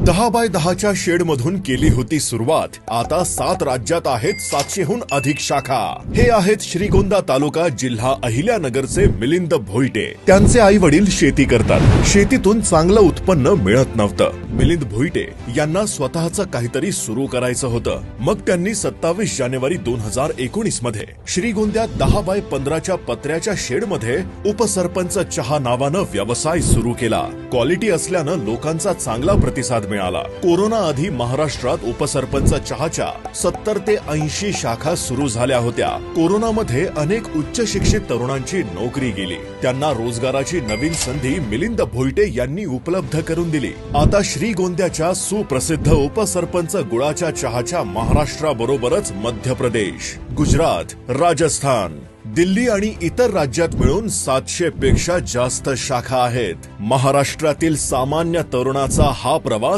10x10च्या शेडमधून केली होती सुरुवात. आता 7 राज्यात आहेत 700हून अधिक शाखा. हे आहेत श्रीगोंदा तालुका जिल्हा अहिल्यानगरचे मिलिंद भोईटे. त्यांचे आई वडील शेती करतात. शेतीतून चांगलं उत्पन्न मिळत नव्हतं. मिलिंद भोईटे यांना स्वतःचं काहीतरी सुरू करायचं होतं. मग त्यांनी 27 जानेवारी 2019 मध्ये श्रीगोंद्यात 10x15च्या पत्र्याच्या शेडमध्ये उपसरपंच चहा नावानं व्यवसाय सुरू केला. क्वालिटी असल्यानं लोकांचा चांगला प्रतिसाद मिळाला. कोरोना आधी महाराष्ट्रात उपसरपंच चहाच्या 70 ते 80 शाखा सुरू झाल्या होत्या. कोरोनामध्ये अनेक उच्च शिक्षित तरुणांची नोकरी गेली. त्यांना रोजगाराची नवीन संधी मिलिंद भोईटे यांनी उपलब्ध करून दिली. आता श्रीगोंद्याच्या सुप्रसिद्ध उपसरपंच गुळाच्या चहाच्या महाराष्ट्राबरोबरच मध्य प्रदेश, गुजरात, राजस्थान, दिल्ली आणि इतर राज्यात मिळून 700 पेक्षा जास्त शाखा आहेत. महाराष्ट्रातील सामान्य तरुणाचा हा प्रवास